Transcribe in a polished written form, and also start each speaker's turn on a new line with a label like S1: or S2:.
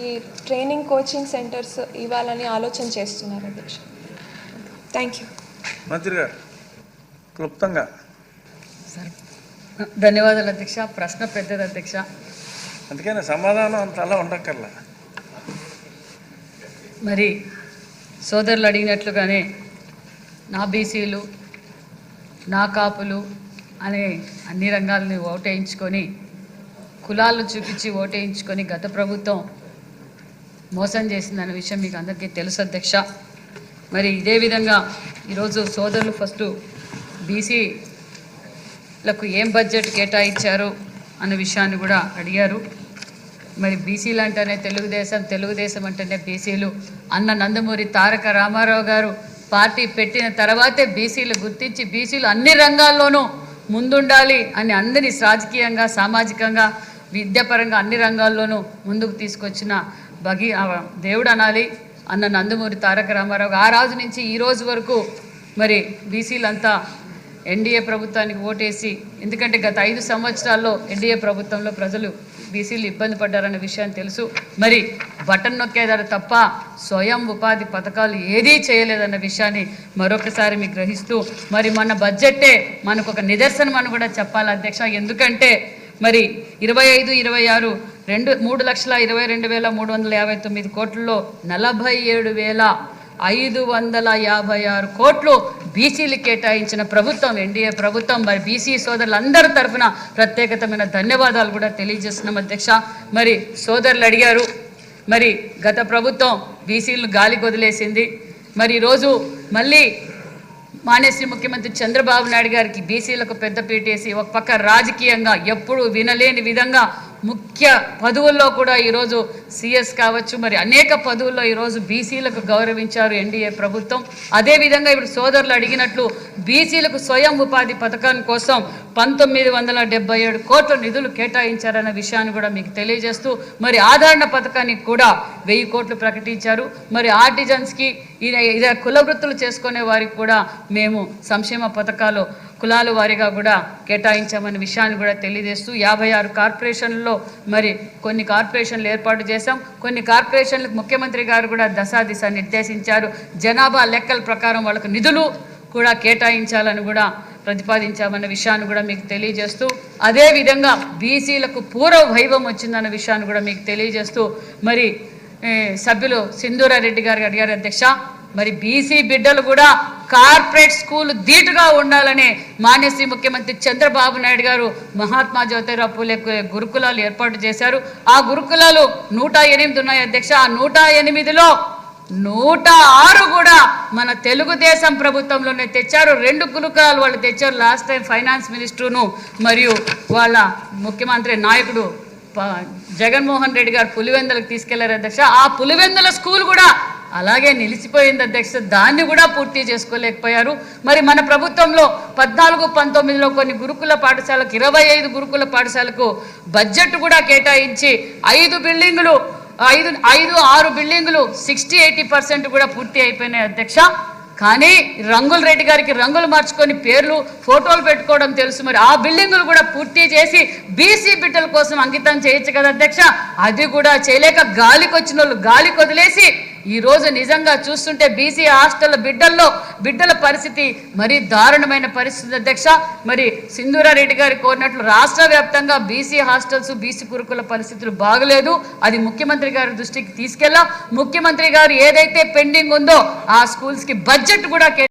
S1: ఈ training coaching centres ఇవ్వాలని ఆలోచన చేస్తున్నారు అధ్యక్ష. Thank you.
S2: మంత్రి గారు క్లుప్తంగా.
S3: సార్ ధన్యవాదాలు అధ్యక్ష. ప్రశ్న పెద్దది అధ్యక్ష,
S2: అందుకని సమాధానం అంత అలా ఉండక్కర్లా.
S3: మరి సోదరులు అడిగినట్లుగానే నా బీసీలు నా కాపులు అనే అన్ని రంగాలని ఓటేయించుకొని కులాలను చూపించి ఓటేయించుకొని గత ప్రభుత్వం మోసం చేసిందనే విషయం మీకు అందరికీ తెలుసు అధ్యక్ష. మరి ఇదే విధంగా ఈరోజు సోదరులు ఫస్ట్ బీసీలకు ఏం బడ్జెట్ కేటాయించారు అన్న విషయాన్ని కూడా అడిగారు. మరి బీసీలు అంటేనే తెలుగుదేశం అంటేనే బీసీలు అన్న నందమూరి తారక రామారావు గారు పార్టీ పెట్టిన తర్వాతే బీసీలు గుర్తించి బీసీలు అన్ని రంగాల్లోనూ ముందుండాలి అని అందరినీ రాజకీయంగా సామాజికంగా విద్యాపరంగా అన్ని రంగాల్లోనూ ముందుకు తీసుకొచ్చిన దేవుడు అనాలి అన్న నందమూరి తారక రామారావు. ఆ రోజు నుంచి ఈ రోజు వరకు మరి బీసీలంతా ఎన్డీఏ ప్రభుత్వానికి ఓటేసి, ఎందుకంటే గత 5 సంవత్సరాల్లో ఎన్డీఏ ప్రభుత్వంలో ప్రజలు బీసీలు ఇబ్బంది పడ్డారన్న విషయాన్ని తెలుసు. మరి బటన్ నొక్కేదారు తప్ప స్వయం ఉపాధి పథకాలు ఏదీ చేయలేదన్న విషయాన్ని మరొకసారి మీకు గ్రహిస్తూ, మరి మన బడ్జెట్టే మనకు ఒక నిదర్శనం అని కూడా చెప్పాలి అధ్యక్ష. ఎందుకంటే మరి 25-26 3,22,359 కోట్లలో 47,556 కోట్లు బీసీలు కేటాయించిన ప్రభుత్వం ఎన్డీఏ ప్రభుత్వం. మరి బీసీ సోదరులందరి తరఫున ప్రత్యేకమైన ధన్యవాదాలు కూడా తెలియజేస్తున్నాం అధ్యక్ష. మరి సోదరులు అడిగారు, మరి గత ప్రభుత్వం బీసీలను గాలికి వదిలేసింది. మరి ఈరోజు మళ్ళీ మాన్యశ్రీ ముఖ్యమంత్రి చంద్రబాబు నాయుడు గారికి బీసీలకు పెద్దపీటేసి ఒక పక్క రాజకీయంగా ఎప్పుడు వినలేని విధంగా ముఖ్య పదవుల్లో కూడా ఈరోజు సిఎస్ కావచ్చు, మరి అనేక పదవుల్లో ఈరోజు బీసీలకు గౌరవించారు ఎన్డీఏ ప్రభుత్వం. అదేవిధంగా ఇప్పుడు సోదరులు అడిగినట్లు బీసీలకు స్వయం ఉపాధి పథకం కోసం 1977 కోట్ల నిధులు కేటాయించారన్న విషయాన్ని కూడా మీకు తెలియజేస్తూ, మరి ఆదరణ పథకానికి కూడా 1000 కోట్లు ప్రకటించారు. మరి ఆర్టిజన్స్కి ఇదే కుల వృత్తులు చేసుకునే వారికి కూడా మేము సంక్షేమ పథకాలు కులాల వారీగా కూడా కేటాయించామనే విషయాన్ని కూడా తెలియజేస్తూ 56 కార్పొరేషన్లలో మరి కొన్ని కార్పొరేషన్లు ఏర్పాటు చేశాం. కొన్ని కార్పొరేషన్లకు ముఖ్యమంత్రి గారు కూడా దశాదిశ నిర్దేశించారు. జనాభా లెక్కల ప్రకారం వాళ్ళకు నిధులు కూడా కేటాయించాలని కూడా ప్రతిపాదించామన్న విషయాన్ని కూడా మీకు తెలియజేస్తూ, అదేవిధంగా బీసీలకు పూర్వ వైభవం వచ్చిందన్న విషయాన్ని కూడా మీకు తెలియజేస్తూ, మరి సభ్యులు సింధూరారెడ్డి గారు అడిగారు అధ్యక్ష. మరి బీసీ బిడ్డలు కూడా కార్పొరేట్ స్కూల్ ధీటుగా ఉండాలని మాన్యశ్రీ ముఖ్యమంత్రి చంద్రబాబు నాయుడు గారు మహాత్మా జ్యోతిరావు పూలే గురుకులాలు ఏర్పాటు చేశారు. ఆ గురుకులాలు 108 ఉన్నాయి అధ్యక్ష. ఆ 108లో 106 కూడా మన తెలుగుదేశం ప్రభుత్వంలోనే తెచ్చారు. 2 గురుకులాలు వాళ్ళు తెచ్చారు. లాస్ట్ టైం ఫైనాన్స్ మినిస్టర్ను మరియు వాళ్ళ ముఖ్యమంత్రి నాయకుడు జగన్మోహన్ రెడ్డి గారు పులివెందులకు తీసుకెళ్లారు అధ్యక్ష. ఆ పులివెందుల స్కూల్ కూడా అలాగే నిలిచిపోయింది అధ్యక్ష. దాన్ని కూడా పూర్తి చేసుకోలేకపోయారు. మరి మన ప్రభుత్వంలో 14-19లో కొన్ని గురుకుల పాఠశాలకు 25 గురుకుల పాఠశాలకు బడ్జెట్ కూడా కేటాయించి 5 బిల్డింగులు 6 బిల్డింగులు 60-80% కూడా పూర్తి అయిపోయినాయి అధ్యక్ష. కానీ రంగుల రెడ్డి గారికి రంగులు మార్చుకొని పేర్లు ఫోటోలు పెట్టుకోవడం తెలుసు. మరి ఆ బిల్డింగులు కూడా పూర్తి చేసి బీసీ బిడ్డల కోసం అంకితం చేయొచ్చు కదా అధ్యక్ష. అది కూడా చేయలేక గాలికి వచ్చిన వాళ్ళు గాలికి వదిలేసి ఈరోజు నిజంగా చూస్తుంటే బీసీ హాస్టల్ బిడ్డల పరిస్థితి మరీ దారుణమైన పరిస్థితి అధ్యక్ష. మరి సింధూరారెడ్డి గారు కోరినట్లు రాష్ట్ర వ్యాప్తంగా బీసీ హాస్టల్స్ బీసీ గురుకుల పరిస్థితులు బాగలేదు. అది ముఖ్యమంత్రి గారి దృష్టికి తీసుకెళ్ళాం. ముఖ్యమంత్రి గారు ఏదైతే పెండింగ్ ఉందో ఆ స్కూల్స్కి బడ్జెట్ కూడా